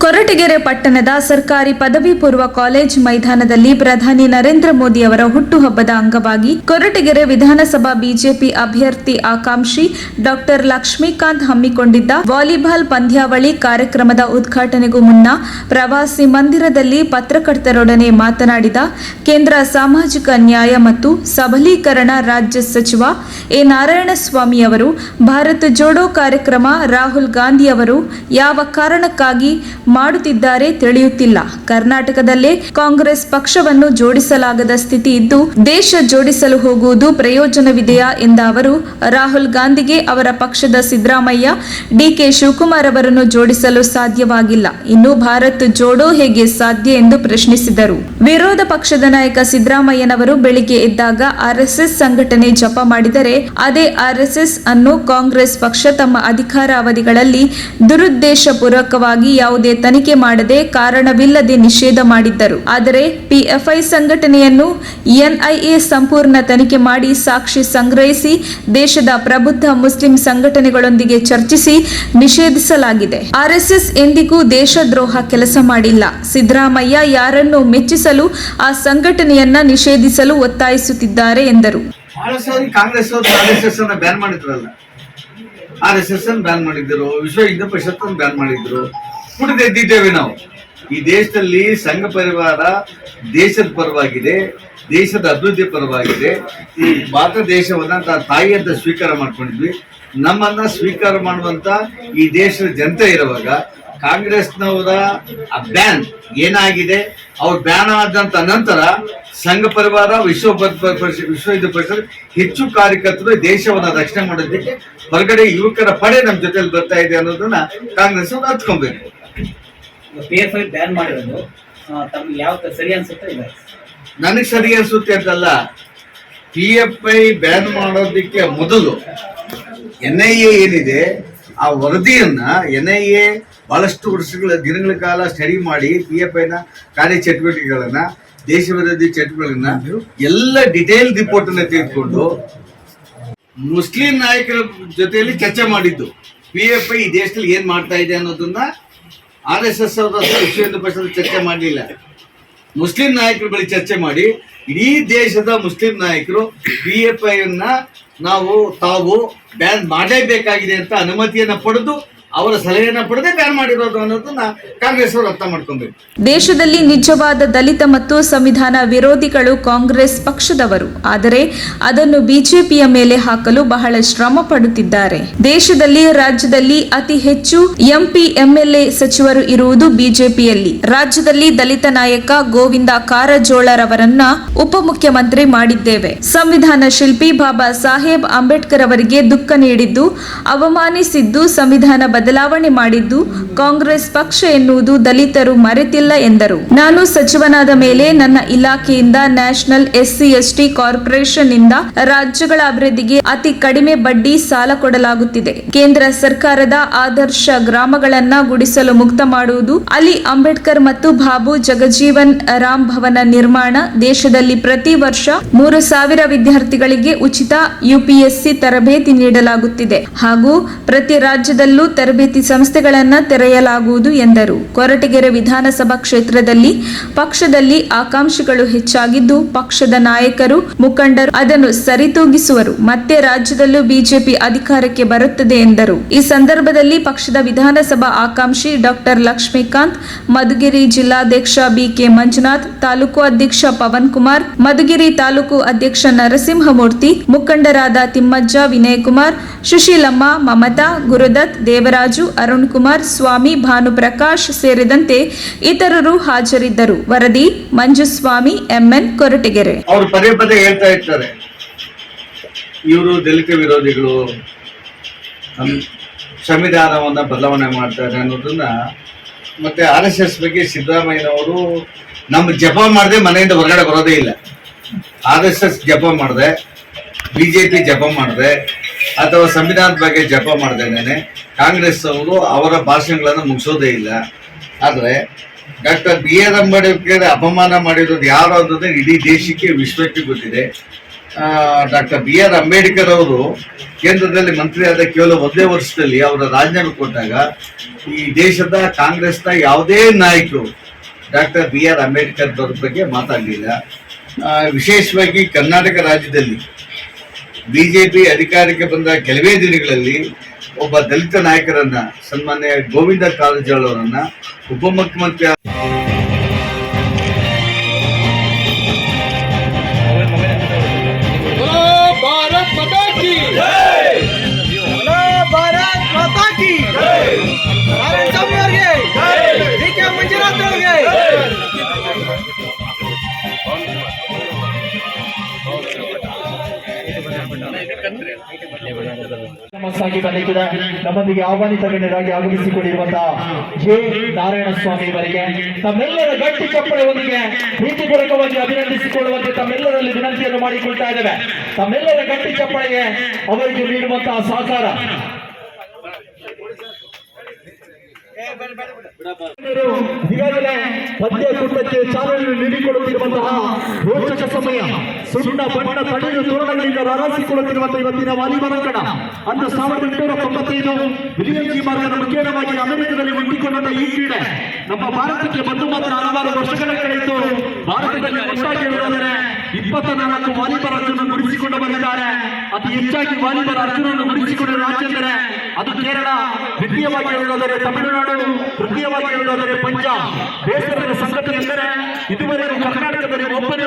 ಕೊರಟಗೆರೆ ಪಟ್ಟಣದ ಸರ್ಕಾರಿ ಪದವಿ ಪೂರ್ವ ಕಾಲೇಜ್ ಮೈದಾನದಲ್ಲಿ ಪ್ರಧಾನಿ ನರೇಂದ್ರ ಮೋದಿ ಅವರ ಹುಟ್ಟುಹಬ್ಬದ ಅಂಗವಾಗಿ ಕೊರಟಗೆರೆ ವಿಧಾನಸಭಾ ಬಿಜೆಪಿ ಅಭ್ಯರ್ಥಿ ಆಕಾಂಕ್ಷಿ ಡಾಕ್ಟರ್ ಲಕ್ಷ್ಮೀಕಾಂತ್ ಹಮ್ಮಿಕೊಂಡಿದ್ದ ವಾಲಿಬಾಲ್ ಪಂದ್ಯಾವಳಿ ಕಾರ್ಯಕ್ರಮದ ಉದ್ಘಾಟನೆಗೂ ಮುನ್ನ ಪ್ರವಾಸಿ ಮಂದಿರದಲ್ಲಿ ಪತ್ರಕರ್ತರೊಡನೆ ಮಾತನಾಡಿದ ಕೇಂದ್ರ ಸಾಮಾಜಿಕ ನ್ಯಾಯ ಮತ್ತು ಸಬಲೀಕರಣ ರಾಜ್ಯ ಸಚಿವ ಎ ನಾರಾಯಣಸ್ವಾಮಿ ಅವರು ಭಾರತ್ ಜೋಡೋ ಕಾರ್ಯಕ್ರಮ ರಾಹುಲ್ ಗಾಂಧಿ ಅವರು ಯಾವ ಕಾರಣಕ್ಕಾಗಿ ಮಾಡುತ್ತಿದ್ದಾರೆ ತಿಳಿಯುತ್ತಿಲ್ಲ. ಕರ್ನಾಟಕದಲ್ಲೇ ಕಾಂಗ್ರೆಸ್ ಪಕ್ಷವನ್ನು ಜೋಡಿಸಲಾಗದ ಸ್ಥಿತಿ ಇದ್ದು ದೇಶ ಜೋಡಿಸಲು ಹೋಗುವುದು ಪ್ರಯೋಜನವಿದೆಯಾ ಎಂದ ಅವರು ರಾಹುಲ್ ಗಾಂಧಿಗೆ ಅವರ ಪಕ್ಷದ ಸಿದ್ದರಾಮಯ್ಯ, ಡಿಕೆ ಶಿವಕುಮಾರ್ ಅವರನ್ನು ಜೋಡಿಸಲು ಸಾಧ್ಯವಾಗಿಲ್ಲ. ಇನ್ನು ಭಾರತ್ ಜೋಡೋ ಹೇಗೆ ಸಾಧ್ಯ ಎಂದು ಪ್ರಶ್ನಿಸಿದರು. ವಿರೋಧ ಪಕ್ಷದ ನಾಯಕ ಸಿದ್ದರಾಮಯ್ಯನವರು ಬೆಳಿಗ್ಗೆ ಎದ್ದಾಗ ಆರ್ಎಸ್ಎಸ್ ಸಂಘಟನೆ ಜಪ ಮಾಡಿದರೆ ಅದೇ ಆರ್ಎಸ್ಎಸ್ ಅನ್ನು ಕಾಂಗ್ರೆಸ್ ಪಕ್ಷ ತಮ್ಮ ಅಧಿಕಾರಾವಧಿಗಳಲ್ಲಿ ದುರುದ್ದೇಶಪೂರ್ವಕವಾಗಿ ಯಾವುದೇ ತನಿಖೆ ಮಾಡದೆ ಕಾರಣವಿಲ್ಲದೆ ನಿಷೇಧ ಮಾಡಿದ್ದರು. ಆದರೆ ಪಿಎಫ್ಐ ಸಂಘಟನೆಯನ್ನು ಎನ್ಐಎ ಸಂಪೂರ್ಣ ತನಿಖೆ ಮಾಡಿ ಸಾಕ್ಷಿ ಸಂಗ್ರಹಿಸಿ ದೇಶದ ಪ್ರಬುದ್ಧ ಮುಸ್ಲಿಂ ಸಂಘಟನೆಗಳೊಂದಿಗೆ ಚರ್ಚಿಸಿ ನಿಷೇಧಿಸಲಾಗಿದೆ. ಆರ್ಎಸ್ಎಸ್ ಎಂದಿಗೂ ದೇಶದ್ರೋಹ ಕೆಲಸ ಮಾಡಿಲ್ಲ. ಸಿದ್ದರಾಮಯ್ಯ ಯಾರನ್ನು ಮೆಚ್ಚಿಸಲು ಆ ಸಂಘಟನೆಯನ್ನ ನಿಷೇಧಿಸಲು ಒತ್ತಾಯಿಸುತ್ತಿದ್ದಾರೆ ಎಂದರು. ಕಾಂಗ್ರೆಸ್ ಆರ್ಎಸ್ಎಸ್ ಅನ್ನ ಬ್ಯಾನ್ ಮಾಡಿದ್ರಲ್ಲ, ಆರ್ಎಸ್ಎಸ್ ಅನ್ನು ಬ್ಯಾನ್ ಮಾಡಿದ್ರು, ವಿಶ್ವ ಹಿಂದೂ ಪರಿಷತ್ ಅನ್ನು ಬ್ಯಾನ್ ಮಾಡಿದ್ರು. ಕುಡಿದೆದ್ದಿದ್ದೇವೆ ನಾವು. ಈ ದೇಶದಲ್ಲಿ ಸಂಘ ಪರಿವಾರ ದೇಶದ ಪರವಾಗಿದೆ, ದೇಶದ ಅಭಿವೃದ್ಧಿ ಪರವಾಗಿದೆ. ಈ ಭಾರತ ದೇಶವನ್ನ ತಾಯಿ ಅಂತ ಸ್ವೀಕಾರ ಮಾಡ್ಕೊಂಡಿದ್ವಿ. ನಮ್ಮನ್ನ ಸ್ವೀಕಾರ ಮಾಡುವಂತ ಈ ದೇಶದ ಜನತೆ ಇರುವಾಗ ಕಾಂಗ್ರೆಸ್ನವರ ಬ್ಯಾನ್ ಏನಾಗಿದೆ, ಅವ್ರು ಬ್ಯಾನ್ ಆದಂತ ನಂತರ ಸಂಘ ಪರಿವಾರ ವಿಶ್ವ ಹಿಂದೂ ಪರಿಷತ್ ಹೆಚ್ಚು ಕಾರ್ಯಕರ್ತರು ದೇಶವನ್ನ ರಕ್ಷಣೆ ಮಾಡೋದಕ್ಕೆ ಹೊರಗಡೆ ಯುವಕರ ಪಡೆ ನಮ್ಮ ಜೊತೆಲಿ ಬರ್ತಾ ಇದೆ ಅನ್ನೋದನ್ನ ಕಾಂಗ್ರೆಸ್ ಅವ್ರು ಹತ್ಕೊಬೇಕು. PFI ಬ್ಯಾನ್ ಮಾಡಿರೋದು ತಮ್ಗೆ ಯಾವ ಸರಿ ಅನ್ಸುತ್ತೆ? ಇಲ್ಲ, ನನಗೆ ಸರಿ ಅನ್ಸುತ್ತೆ ಅಂತಲ್ಲ. PFI ಬ್ಯಾನ್ ಮಾಡೋದಕ್ಕೆ ಮೊದಲು NIA ಏನಿದೆ ಆ ವರದಿಯನ್ನ NIA ಬಹಳಷ್ಟು ದಿನಗಳ ಕಾಲ ಸ್ಟಡಿ ಮಾಡಿ PFI ನ ಕಾರ್ಯಚಟುವಟಿಕೆಗಳನ್ನ, ದೇಶ ವಿರೋಧಿ ಚಟುವಟಿಕೆಗಳನ್ನ ಎಲ್ಲ ಡಿಟೇಲ್ ರಿಪೋರ್ಟ್ ಅನ್ನ ತೆಗೆದುಕೊಂಡು ಮುಸ್ಲಿಂ ನಾಯಕರ ಜೊತೆಯಲ್ಲಿ ಚರ್ಚೆ ಮಾಡಿದ್ದು. PFI ಈ ದೇಶದಲ್ಲಿ ಏನ್ ಮಾಡ್ತಾ ಇದೆ ಅನ್ನೋದನ್ನ RSS ಅವರ ವಿಶ್ವ ಹಿಂದೂ ಪರಿಷತ್ ಚರ್ಚೆ ಮಾಡಲಿಲ್ಲ. ಮುಸ್ಲಿಂ ನಾಯಕರ ಬಳಿ ಚರ್ಚೆ ಮಾಡಿ ಇಡೀ ದೇಶದ ಮುಸ್ಲಿಂ ನಾಯಕರು PFI ತಾವು ಬ್ಯಾನ್ ಮಾಡಲೇಬೇಕಾಗಿದೆ ಅಂತ ಅನುಮತಿಯನ್ನ ಪಡೆದು ಅವರ ಸಲಹೆಯನ್ನ ಪಡೆದೇ ಬ್ಯಾನ್ ಮಾಡಿರೋದು ಅನ್ನೋದನ್ನ ಕಾಂಗ್ರೆಸ್ ಅವರು ಅರ್ಥ ಮಾಡ್ಕೊಬೇಕು. ದೇಶದಲ್ಲಿ ನಿಜವಾದ ದಲಿತ ಮತ್ತು ಸಂವಿಧಾನ ವಿರೋಧಿಗಳು ಕಾಂಗ್ರೆಸ್ ಪಕ್ಷದವರು. ಆದರೆ ಅದನ್ನು ಬಿಜೆಪಿಯ ಮೇಲೆ ಹಾಕಲು ಬಹಳ ಶ್ರಮ ಪಡುತ್ತಿದ್ದಾರೆ. ದೇಶದಲ್ಲಿ ರಾಜ್ಯದಲ್ಲಿ ಅತಿ ಹೆಚ್ಚು MP MLA ಸಚಿವರು ಇರುವುದು ಬಿಜೆಪಿಯಲ್ಲಿ. ರಾಜ್ಯದಲ್ಲಿ ದಲಿತ ನಾಯಕ ಗೋವಿಂದ ಕಾರಜೋಳರವರನ್ನ ಉಪಮುಖ್ಯಮಂತ್ರಿ ಮಾಡಿದ್ದೇವೆ. ಸಂವಿಧಾನ ಶಿಲ್ಪಿ ಬಾಬಾ ಸಾಹೇಬ್ ಅಂಬೇಡ್ಕರ್ ಅವರಿಗೆ ದುಃಖ ನೀಡಿದ್ದು, ಅವಮಾನಿಸಿದ್ದು, ಸಂವಿಧಾನ ಬದಲಾವಣೆ ಮಾಡಿದ್ದು ಕಾಂಗ್ರೆಸ್ ಪಕ್ಷ ಎನ್ನುವುದು ದಲಿತರು ಮರೆತಿಲ್ಲ ಎಂದರು. ನಾನು ಸಚಿವನಾದ ಮೇಲೆ ನನ್ನ ಇಲಾಖೆಯಿಂದ ನ್ಯಾಷನಲ್ SC/ST ಕಾರ್ಪೊರೇಷನ್ ಇಂದ ರಾಜ್ಯಗಳ ಅಭಿವೃದ್ಧಿಗೆ ಅತಿ ಕಡಿಮೆ ಬಡ್ಡಿ ಸಾಲ ಕೊಡಲಾಗುತ್ತಿದೆ. ಕೇಂದ್ರ ಸರ್ಕಾರದ ಆದರ್ಶ ಗ್ರಾಮಗಳನ್ನ ಗುಡಿಸಲು ಮುಕ್ತ ಮಾಡುವುದು, ಅಲಿ ಅಂಬೇಡ್ಕರ್ ಮತ್ತು ಬಾಬು ಜಗಜೀವನ್ ರಾಮ್ ಭವನ ನಿರ್ಮಾಣ, ದೇಶದಲ್ಲಿ ಪ್ರತಿ ವರ್ಷ 3,000 ವಿದ್ಯಾರ್ಥಿಗಳಿಗೆ ಉಚಿತ UPSC ತರಬೇತಿ ನೀಡಲಾಗುತ್ತಿದೆ ಹಾಗೂ ಪ್ರತಿ ರಾಜ್ಯದಲ್ಲೂ ತರಬೇತಿ ಸಂಸ್ಥೆಗಳನ್ನು ತೆರೆಯಲಾಗುವುದು ಎಂದರು. ಕೊರಟಗೆರೆ ವಿಧಾನಸಭಾ ಕ್ಷೇತ್ರದಲ್ಲಿ ಪಕ್ಷದಲ್ಲಿ ಆಕಾಂಕ್ಷಿಗಳು ಹೆಚ್ಚಾಗಿದ್ದು ಪಕ್ಷದ ನಾಯಕರು, ಮುಖಂಡರು ಅದನ್ನು ಸರಿತೂಗಿಸುವರು. ಮತ್ತೆ ರಾಜ್ಯದಲ್ಲೂ ಬಿಜೆಪಿ ಅಧಿಕಾರಕ್ಕೆ ಬರುತ್ತದೆ ಎಂದರು. ಈ ಸಂದರ್ಭದಲ್ಲಿ ಪಕ್ಷದ ವಿಧಾನಸಭಾ ಆಕಾಂಕ್ಷಿ ಡಾಕ್ಟರ್ ಲಕ್ಷ್ಮೀಕಾಂತ್, ಮಧುಗಿರಿ ಜಿಲ್ಲಾಧ್ಯಕ್ಷ BK ಮಂಜುನಾಥ್, ತಾಲೂಕು ಅಧ್ಯಕ್ಷ ಪವನ್ ಕುಮಾರ್, ಮಧುಗಿರಿ ತಾಲೂಕು ಅಧ್ಯಕ್ಷ ನರಸಿಂಹಮೂರ್ತಿ, ಮುಖಂಡರಾದ ತಿಮ್ಮಜ್ಜ, ವಿನಯಕುಮಾರ್, ಸುಶೀಲಮ್ಮ, ಮಮತಾ, ಗುರುದತ್, ದೇವರಾಜು, ಅರುಣ್ ಕುಮಾರ್, ಸ್ವಾಮಿ, ಭಾನುಪ್ರಕಾಶ್ ಸೇರಿದಂತೆ ಇತರರು ಹಾಜರಿದ್ದರು. ವರದಿ ಮಂಜುಸ್ವಾಮಿ, MN, ಕೊರಟಗೆರೆ. ಅವರು ಪದೇ ಪದೇ ಹೇಳ್ತಾ ಇರ್ತಾರೆ, ಇವರು ದಲಿತ ವಿರೋಧಿಗಳು, ಸಂವಿಧಾನವನ್ನ ಬದಲಾವಣೆ ಮಾಡ್ತಾರೆ ಅನ್ನೋದನ್ನ. ಮತ್ತೆ RSS ಬಗ್ಗೆ ಸಿದ್ದರಾಮಯ್ಯನವರು ನಮ್ಮ ಜಪ ಮಾಡದೆ ಮನೆಯಿಂದ ಹೊರಗಡೆ ಬರೋದೇ ಇಲ್ಲ. RSS ಜಪ ಮಾಡದೆ, BJP ಜಪ ಮಾಡದೆ ಅಥವಾ ಸಂವಿಧಾನದ ಬಗ್ಗೆ ಜಪ ಮಾಡದೇನೆ ಕಾಂಗ್ರೆಸ್ ಅವರು ಅವರ ಭಾಷಣಗಳನ್ನು ಮುಗಿಸೋದೇ ಇಲ್ಲ. ಆದ್ರೆ ಡಾಕ್ಟರ್ BR ಅಂಬೇಡ್ಕರ್ ಅಪಮಾನ ಮಾಡಿರೋದು ಯಾರು ಅನ್ನೋದೇ ಇಡೀ ದೇಶಕ್ಕೆ, ವಿಶ್ವಕ್ಕೆ ಗೊತ್ತಿದೆ. ಡಾಕ್ಟರ್ BR ಅಂಬೇಡ್ಕರ್ ಅವರು ಕೇಂದ್ರದಲ್ಲಿ ಮಂತ್ರಿಯಾದ ಕೇವಲ ಒಂದೇ ವರ್ಷದಲ್ಲಿ ಅವರ ರಾಜೀನಾಮೆ ಕೊಟ್ಟಾಗ ಈ ದೇಶದ ಕಾಂಗ್ರೆಸ್ನ ಯಾವುದೇ ನಾಯಕರು ಡಾಕ್ಟರ್ BR ಅಂಬೇಡ್ಕರ್ ಅವರ ಬಗ್ಗೆ ಮಾತಾಡಲಿಲ್ಲ. ವಿಶೇಷವಾಗಿ ಕರ್ನಾಟಕ ರಾಜ್ಯದಲ್ಲಿ ಬಿಜೆಪಿ ಅಧಿಕಾರಕ್ಕೆ ಬಂದ ಕೆಲವೇ ದಿನಗಳಲ್ಲಿ ಒಬ್ಬ ದಲಿತ ನಾಯಕರನ್ನ ಸನ್ಮಾನ್ಯ ಗೋವಿಂದ ಕಾರಜೋಳ ಅವರನ್ನ ಉಪಮುಖ್ಯಮಂತ್ರಿ ಸಾಗಿ ಬಂದಿದ್ದ ನಮ್ಮೊಂದಿಗೆ ಆಹ್ವಾನಿತ ಗಣ್ಯರಾಗಿ ಆಗಮಿಸಿಕೊಂಡಿರುವಂತಹ ಜೆ ನಾರಾಯಣ ಸ್ವಾಮಿ ಅವರಿಗೆ ತಮ್ಮೆಲ್ಲರ ಗಟ್ಟಿ ಚಪ್ಪಳೆಯೊಂದಿಗೆ ಪ್ರೀತಿಪೂರ್ವಕವಾಗಿ ಅಭಿನಂದಿಸಿಕೊಳ್ಳುವಂತೆ ತಮ್ಮೆಲ್ಲರಲ್ಲಿ ವಿನಂತಿಯನ್ನು ಮಾಡಿಕೊಳ್ತಾ ಇದ್ದೇವೆ. ತಮ್ಮೆಲ್ಲರ ಗಟ್ಟಿ ಚಪ್ಪಳೆಗೆ ಅವರಿಗೆ ನೀಡುವಂತಹ ಸಹಕಾರ ಈಗಾಗಲೇ ಪಂದ್ಯಕೂಟಕ್ಕೆ ಚಾಲನೆ ನೀಡಿಕೊಳ್ಳುತ್ತಿರುವಂತಹ ರೋಚಕ ಸಮಯ. ಸುಣ್ಣ ಬಣ್ಣ ತಡೆದು ತೋರಣಗಳಿಂದ ರಾರಾಸಿಕೊಳ್ಳುತ್ತಿರುವಂತಹ ಇವತ್ತಿನ ವಾಲಿಬಾಲ್ ಅಂಕಣ ಅಂದು 1895 ವಿಲಿಯಂ ಜಿ ಮಾರ್ಗದ ಮುಖೇನವಾಗಿ ಅಮೆರಿಕದಲ್ಲಿ ಹುಟ್ಟಿಕೊಂಡಂತಹ ಈ ಕ್ರೀಡೆ ನಮ್ಮ ಭಾರತಕ್ಕೆ ಬಂದು ಮಾತ್ರ ಹಲವಾರು ವರ್ಷಗಳ ಕಳೆಯಿತು. ಭಾರತದಲ್ಲಿ ಒಟ್ಟಾಗಿ ಹೇಳುವುದಾದರೆ 24 ವಾಲಿಬಾಲ್ ಅರ್ಜುನ ಗುರುತಿಸಿಕೊಂಡು ಬಂದಿದ್ದಾರೆ. ಅತಿ ಹೆಚ್ಚಾಗಿ ವಾಲಿಬಾಲ್ ಅರ್ಜುನನ್ನು ಗುರುತಿಸಿಕೊಂಡ ರಾಜ್ಯ ಎಂದರೆ ಅದು ಕೇರಳ, ದ್ವಿತೀಯವಾಗಿ ಹೇಳುವುದಾದರೆ ತಮಿಳುನಾಡು, ತೃತೀಯವಾಗಿ ಹೇಳುವುದಾದರೆ ಪಂಜಾಬ್. ಬೇಸರದ ಸಂಗತಿ ಎಂದರೆ ಇದುವರೆಗೂ ಕರ್ನಾಟಕದಲ್ಲಿ ಒಬ್ಬನೇ